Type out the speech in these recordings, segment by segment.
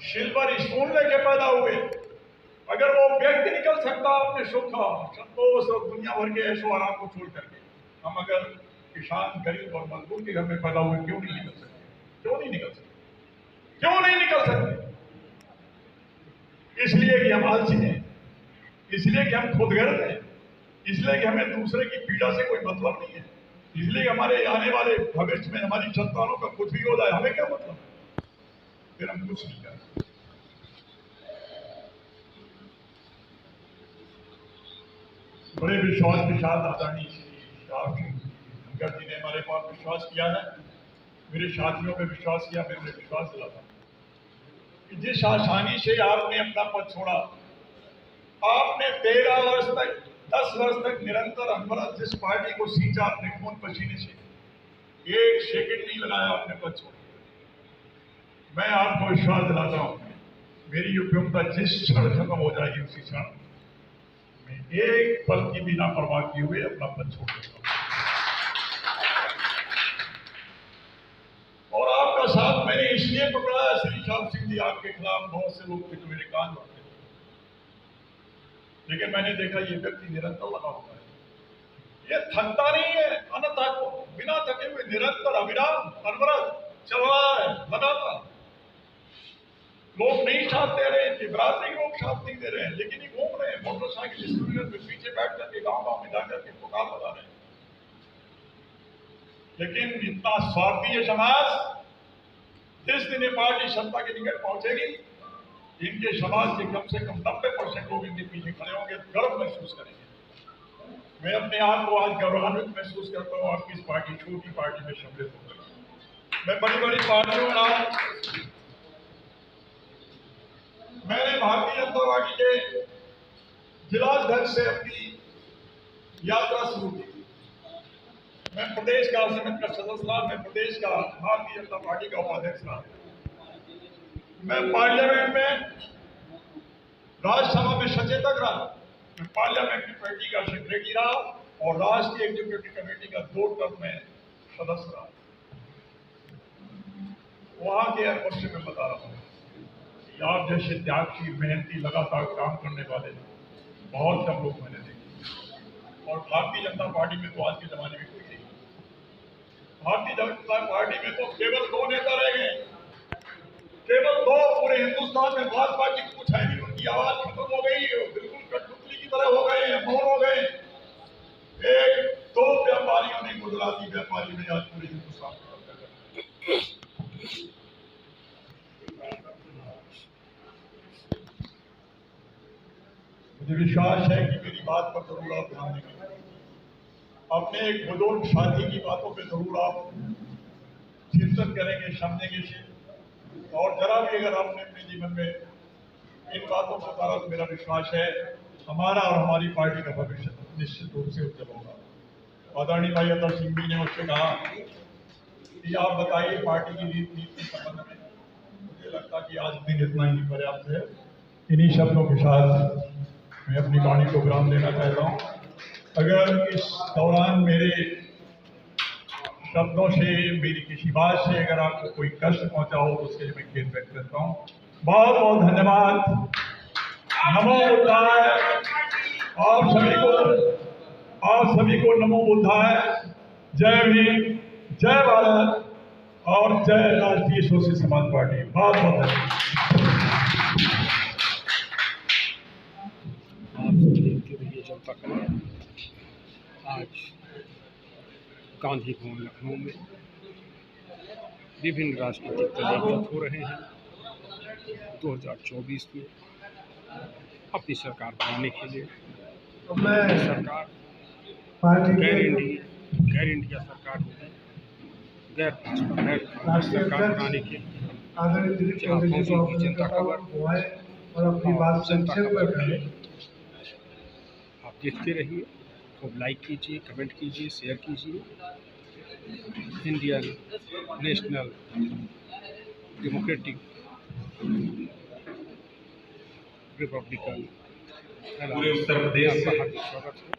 Silver spoon लेके पैदा हुए। अगर वो व्यक्ति निकल सकता अपने सुख संतोष और दुनिया भर के ऐशो आराम को छोड़ करके, हम अगर किसान गरीब और मजदूर के घर में पैदा हुए क्यों नहीं निकल सकते? क्यों नहीं निकल सकते? क्यों नहीं निकल सकते? इसलिए कि हम आलसी हैं, इसलिए कि हम खुदगर्ज हैं, इसलिए कि हमें दूसरे की पीड़ा से कोई मतलब नहीं है, इसलिए हमारे आने वाले भविष्य में हमारी संतानों का कुछ भी हो जाए हमें क्या मतलब है? फिर हम कुछ नहीं कर सकते। बड़े विश्वास के साथ आदरणीय श्री धनखड़ जी ने हमारे पास विश्वास किया है, मेरे साथियों पे विश्वास किया, मैंने विश्वास दिलाता कि जिस आसानी से आपने अपना पद छोड़ा, आपने 13 वर्ष तक 10 वर्ष तक निरंतर अनवरत जिस पार्टी को सींचा अपने खून पसीने से, एक सेकंड नहीं लगाया अपने पद छोड़। मैं आपको विश्वास दिलाता हूं, मेरी उपयोगिता जिस क्षण खत्म हो जाएगी उसी क्षण मैं एक पल की भी लापरवाह किए हुए अपना पद छोड़ देता हूं। और आपका साथ मैंने इसलिए पकड़ा है श्री श्याम सिंह जी, आपके खिलाफ बहुत से लोग थे जो मेरे कान भरते थे, लेकिन मैंने देखा ये व्यक्ति निरंतर लगा हुआ है, ये थकता नहीं है, अनथक बिना थके हुए निरंतर अविराम अनवरत चल रहा है लगातार। लोग नहीं साथ दे रहे हैं, बिरादरी के लोग साथ नहीं दे रहे हैं, लेकिन ये घूम रहे हैं मोटरसाइकिल स्कूटर में पीछे बैठ करके गांव में जाकर के पुकार लगा रहे हैं। लेकिन इतना स्वार्थी है समाज, जिस दिन ये पार्टी सत्ता के निकट पहुंचेगी, इनके समाज के कम से कम 90% लोग इनके पीछे खड़े होंगे, गर्व महसूस करेंगे। मैं अपने आप को आज गौरवान्वित महसूस करता हूँ आपकी इस पार्टी, छोटी पार्टी में सम्मिलित होकर। मैं बड़ी बड़ी पार्टियों में रहा, मैंने भारतीय जनता पार्टी के जिलाध्यक्ष से अपनी यात्रा शुरू की। मैं प्रदेश का समिति का सदस्य रहा, मैं प्रदेश का भारतीय जनता पार्टी का उपाध्यक्ष रहा, मैं पार्लियामेंट में राज्यसभा में सचेतक रहा, मैं पार्लियामेंट्री पार्टी का सेक्रेटरी रहा और राष्ट्रीय एग्जीक्यूटिव कमेटी का 2 टर्म में सदस्य रहा। वहां के अनुभव से मैं बता रहा हूँ, आप जैसे त्यागी, मेहनती, लगातार काम करने वाले बहुत कम लोग मैंने देखे। और भारतीय जनता पार्टी में तो आज के जमाने में कोई नहीं। भारतीय जनता पार्टी में तो केवल 2 नेता रह गए, केवल 2 पूरे हिंदुस्तान में। भाजपा की कुछ है नहीं, उनकी आवाज खत्म हो गई, बिल्कुल कठपुतली की तरह हो गए, मौन हो गए। 1-2 व्यापारियों ने, गुजराती व्यापारी ने आज पूरे हिंदुस्तान में मुझे विश्वास है कि मेरी बात पर जरूर आप ध्यान देंगे, अपने एक बुजुर्ग साथी की बातों पे जरूर आप चिंतन करेंगे, समझेंगे। और जरा भी अगर आपने अपने जीवन में इन बातों को उतारा तो मेरा विश्वास है हमारा और हमारी पार्टी का भविष्य निश्चित रूप से उज्जवल होगा। आदरणीय भाई अतर सिंह जी ने मुझसे कहा कि आप बताइए पार्टी की नीति के संबंध में। मुझे लगता कि आज दिन इतना ही पर्याप्त है। इन्हीं शब्दों के साथ मैं अपनी वाणी को विराम देना चाहता हूँ। अगर इस दौरान मेरे शब्दों से, मेरी किसी बात से अगर आपको कोई कष्ट पहुंचा हो तो उसके लिए मैं खेद व्यक्त करता हूँ। बहुत बहुत धन्यवाद। नमो बुद्धाय। आप सभी को नमो बुद्धाय। जय भीम, जय भारत और जय राष्ट्रीय सोशलिस्ट समाज पार्टी। बहुत बहुत धन्यवाद। जनता कल्याण आज गांधी भवन लखनऊ में विभिन्न राजनीतिक दल एकजुट हो रहे हैं 2024 में अपनी सरकार बनाने के लिए। सरकार गैर इंडिया सरकार होगी, गैर भाजपा गैर कांग्रेस सरकार बनाने के लिए जहाँ पहुंचेगी जनता का वर्ग और अपनी बात संक्षेप में करें। आप देखते रहिए, खूब लाइक कीजिए, कमेंट कीजिए, शेयर कीजिए। इंडियन नेशनल डेमोक्रेटिक रिपब्लिकन पूरे उत्तर प्रदेश से हार्दिक स्वागत है।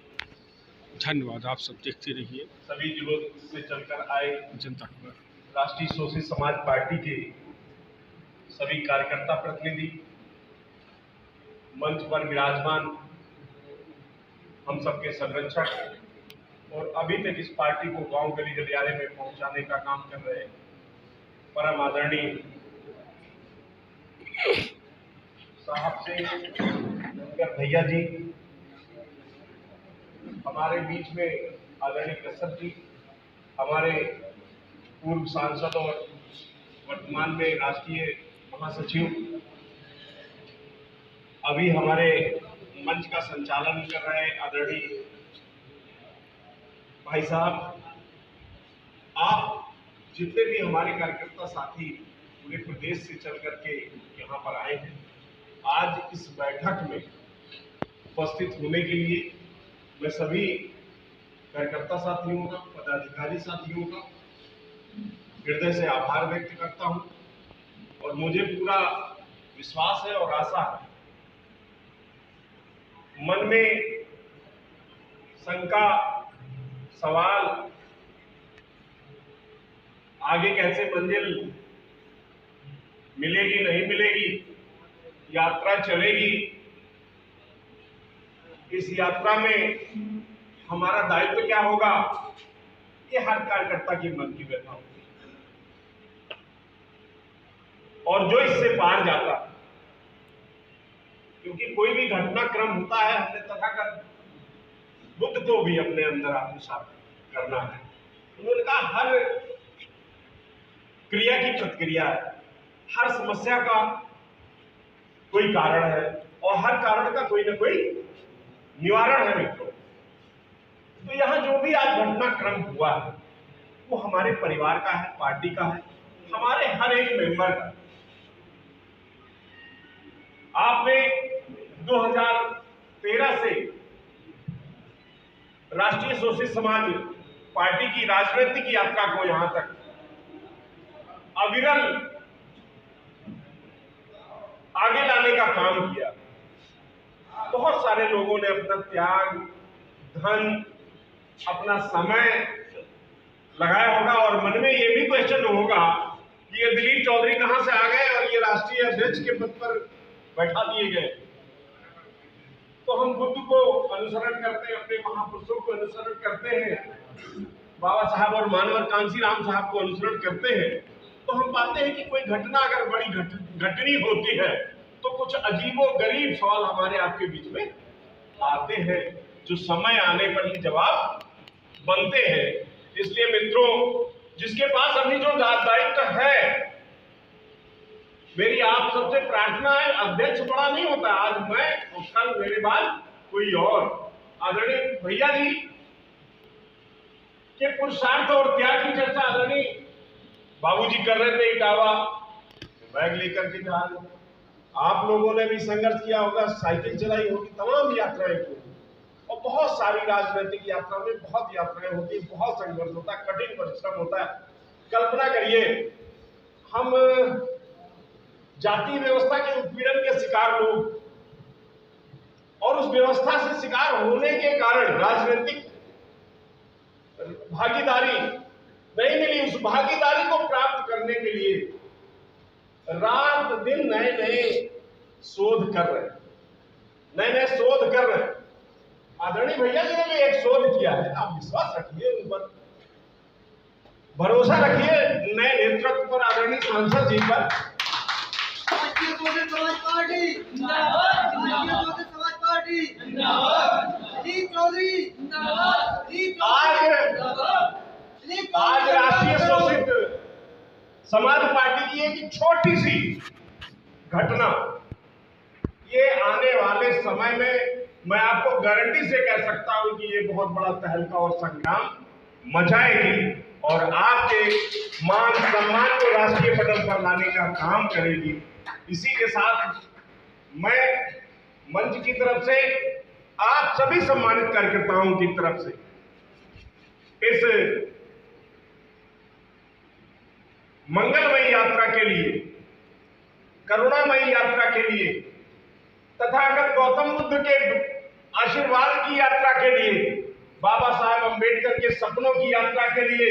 धन्यवाद। आप सब देखते रहिए। सभी जिलों से चलकर आए जनता खबर राष्ट्रीय सोशलिस्ट समाज पार्टी के सभी कार्यकर्ता प्रतिनिधि, मंच पर विराजमान हम सबके संरक्षक और अभी तक इस पार्टी को गांव गली गलियारे में पहुंचाने का काम कर रहे परम आदरणीय साहब से भैया जी, हमारे बीच में आदरणीय कश्यप जी, हमारे पूर्व सांसद और वर्तमान में राष्ट्रीय महासचिव, अभी हमारे मंच का संचालन कर रहे आदरणीय भाई साहब, आप जितने भी हमारे कार्यकर्ता साथी पूरे प्रदेश से चल करके यहाँ पर आए हैं, आज इस बैठक में उपस्थित होने के लिए मैं सभी कार्यकर्ता साथियों का, पदाधिकारी साथियों का हृदय से आभार व्यक्त करता हूं और मुझे पूरा विश्वास है और आशा है, मन में शंका, सवाल, आगे कैसे मंजिल मिलेगी नहीं मिलेगी, यात्रा चलेगी, इस यात्रा में हमारा दायित्व क्या होगा, ये हर कार्यकर्ता की मन की व्यथा होती है। और जो इससे पार जाता, क्योंकि कोई भी घटनाक्रम होता है, हमने तथागत बुद्ध को भी अपने अंदर आत्मसात करना है। उन्होंने कहा हर क्रिया की प्रतिक्रिया है, हर समस्या का कोई कारण है और हर कारण का कोई ना कोई निवारण है मित्रों। तो यहां जो भी आज घटनाक्रम हुआ है वो हमारे परिवार का है, पार्टी का है, हमारे हर एक मेंबर का। आपने 2013 से राष्ट्रीय शोषित समाज पार्टी की राजनीतिक यात्रा को यहां तक अविरल आगे लाने का काम किया। बहुत सारे लोगों ने अपना त्याग, धन, अपना समय लगाया होगा और मन में ये भी क्वेश्चन होगा कि ये दिलीप चौधरी कहां से आ गए और ये राष्ट्रीय अध्यक्ष के पद पर बैठा दिए गए। तो हम बुद्ध को अनुसरण करते हैं, अपने महापुरुषों को अनुसरण करते हैं, बाबा साहब और मानवर कांशीराम साहब को अनुसरण करते हैं, तो हम पाते हैं कि कोई घटना अगर बड़ी घटनी होती है तो कुछ अजीबो गरीब सवाल हमारे आपके बीच में आते हैं, जो समय आने पर ही जवाब बनते हैं। इसलिए मित्रों, जिसके पास अभी जो दायित्व है, मेरी आप सबसे प्रार्थना है, अध्यक्ष बड़ा नहीं होता, आज मैं और कल मेरे बाद कोई और। आदरणीय भैया जी के पुरुषार्थ और त्याग की चर्चा आदरणीय बाबूजी कर रहे थे, इटावा बैग लेकर के जा रहे। आप लोगों ने भी संघर्ष किया होगा, साइकिल चलाई होगी, तमाम यात्राएं की और बहुत सारी राजनीतिक यात्रा में बहुत यात्राएं होती, बहुत संघर्ष होता है, कठिन परिश्रम होता है। कल्पना करिए, हम जाति व्यवस्था के उत्पीड़न के शिकार लोग और उस व्यवस्था से शिकार होने के कारण राजनीतिक भागीदारी नहीं मिली। उस भागीदारी को प्राप्त करने के लिए रात दिन नए नए शोध कर रहे, आदरणीय भैया जी ने भी एक शोध किया है, आप विश्वास रखिए, उन पर भरोसा रखिए, नए नेतृत्व पर, आदरणीय सांसद जी पर। समाज पार्टी जिंदाबाद, समाज पार्टी जिंदाबाद, दिलीप चौधरी जिंदाबाद, आज राष्ट्रीय शोषित समाज पार्टी की एक छोटी सी घटना, ये आने वाले समय में मैं आपको गारंटी से कह सकता हूं कि ये बहुत बड़ा तहलका और संग्राम मचाएगी और आपके मान सम्मान को राष्ट्रीय पटल पर लाने का काम करेगी। इसी के साथ मैं मंच की तरफ से, आप सभी सम्मानित कार्यकर्ताओं की तरफ से इस मंगलमयी यात्रा के लिए, करुणामयी यात्रा के लिए, तथागत गौतम बुद्ध के आशीर्वाद की यात्रा के लिए, बाबा साहब अंबेडकर के सपनों की यात्रा के लिए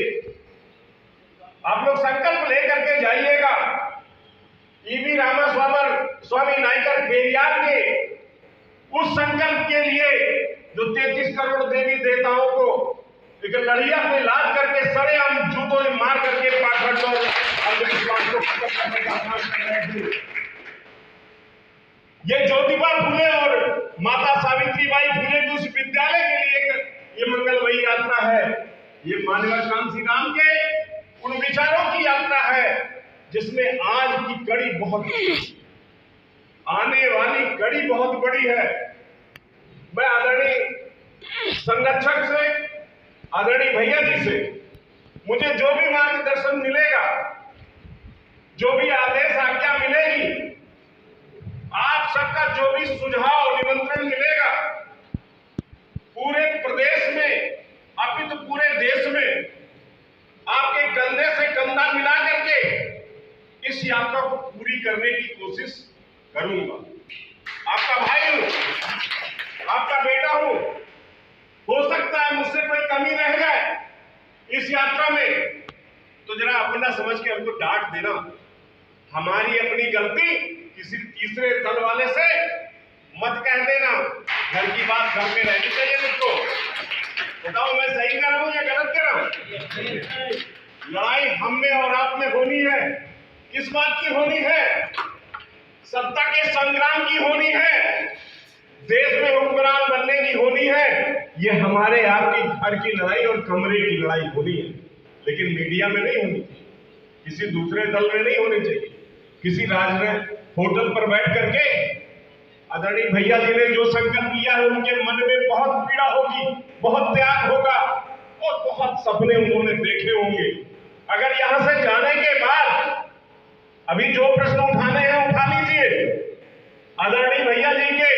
आप लोग संकल्प लेकर के जाइएगा ईवी रामास्वामी नायकर पेरियार के उस संकल्प के लिए जो 33 करोड़ देवी देवताओं को एक लड़िया पे लाद करके सरेआम जूतों में मार करके पाखंड और अंधविश्वास को खत्म करने का काम कर रहे थे। ये ज्योतिबा फुले और माता सावित्रीबाई फुले के उस विद्यालय के लिए ये मंगलमयी यात्रा है। ये मानव कांसी राम के उन विचारों की यात्रा है जिसमें आज की कड़ी बहुत आने वाली कड़ी बहुत बड़ी है। मैं आदरणीय संरक्षक से, आदरणीय भैया जी से मुझे जो भी मार्गदर्शन मिलेगा, जो भी आदेश आज्ञा मिलेगी, आप सबका जो भी सुझाव निमंत्रण मिलेगा, पूरे प्रदेश में अपितु पूरे देश में आपके कंधे से कंधा मिला करके इस यात्रा को पूरी करने की कोशिश करूंगा। आपका भाई हूं, आपका बेटा हूं। हो सकता है मुझसे कोई कमी रह जाए इस यात्रा में, तो जरा अपना समझ के हमको डांट देना। हमारी अपनी गलती किसी तीसरे दल वाले से मत कह देना। घर की बात घर में रहनी चाहिए। मुझको बताओ मैं सही कर रहा हूं या गलत कर रहा हूं? लड़ाई हम में और आप में होनी है। किस बात की होनी है? सत्ता के संग्राम की होनी है, देश में हुक्मरान बनने की होनी है। ये हमारे आपकी घर की लड़ाई और कमरे की लड़ाई होनी है, लेकिन मीडिया में नहीं होनी चाहिए, किसी दूसरे दल में नहीं होनी चाहिए। किसी राजनीतिक होटल पर बैठ करके आदरणीय भैया जी ने जो संकल्प लिया है उनके मन में बहुत पीड़ा होगी, बहुत त्याग होगा और बहुत सपने उन्होंने देखे होंगे। अगर यहां से जाने के बाद अभी जो प्रश्न उठाने हैं उठा लीजिए। आदरणीय भैया जी के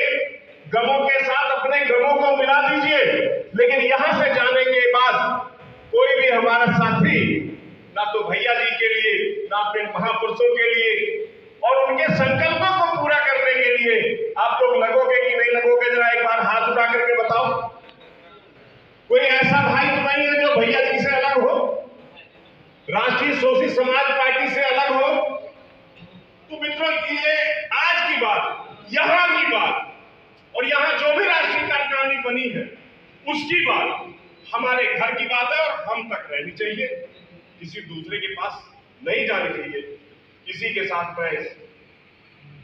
गमों के साथ अपने गमों को मिला दीजिए, लेकिन यहां से जाने के बाद कोई भी हमारा साथी ना तो भैया जी के लिए, ना अपने महापुरुषों के लिए और उनके संकल्पों को पूरा करने के लिए आप लोग लगोगे कि नहीं लगोगे? जरा एक बार हाथ उठा करके बताओ। कोई ऐसा भाई तो नहीं है जो भैया जी से अलग हो, राष्ट्रीय शोषित समाज पार्टी से अलग हो? तो मित्रों ये आज की बात, यहां की बात और यहां जो भी राष्ट्रीय कार्यकारिणी बनी है उसकी बात हमारे घर की बात है और हम तक रहनी चाहिए, किसी दूसरे के पास नहीं जानी चाहिए। इसी के साथ मैं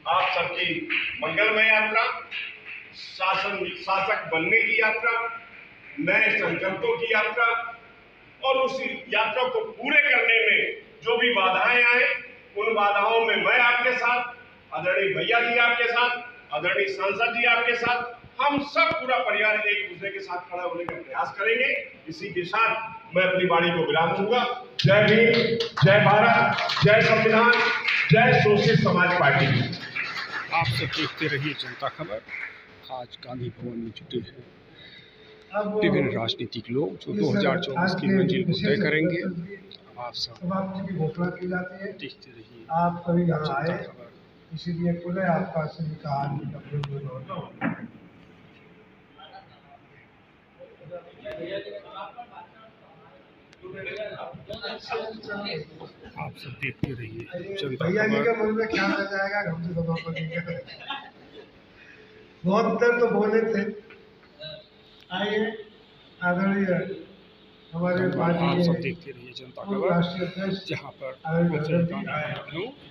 आप सबकी मंगलमय यात्रा, शासक बनने की यात्रा, नए संकल्पों की यात्रा और उस यात्रा को पूरे करने में जो भी बाधाएं आए उन बाधाओं में मैं आपके साथ, आदरणीय भैया जी आपके साथ, आदरणीय सांसद जी आपके साथ, हम सब पूरा परिवार एक दूसरे के साथ खड़ा होने का प्रयास करेंगे। इसी के साथ मैं अपनी वाणी को विराम दूंगा। जय भीम, जय भारत, जय संविधान, जय शोषित समाज पार्टी। आप सब देखते रहिए जनता खबर। आज गांधी भवन में जुटे हैं विभिन्न राजनीतिक लोग जो 2024 की मंजिल को तय करेंगे। आप सब समाप्ति की घोषणा की जाती है। देखते रहिए आप कभी यहाँ आए, जनता खबर। इसीलिए पुनः आपका स्वीकार होता हूँ। आप सब देखते रहिए जनता भैया जी के खबर। मन में क्या रह जाएगा हमसे सभापति का। बहुत देर तो बोले थे। आइए आदरणीय हमारे पार्टी आप सब के देखते रहिए जनता खबर, राष्ट्रीय अध्यक्ष जहाँ पर आदरणीय मैं भगत जी जनता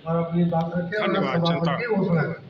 और अपनी बात रखें और धन्यवाद जनता। सभापति की घोषणा करें।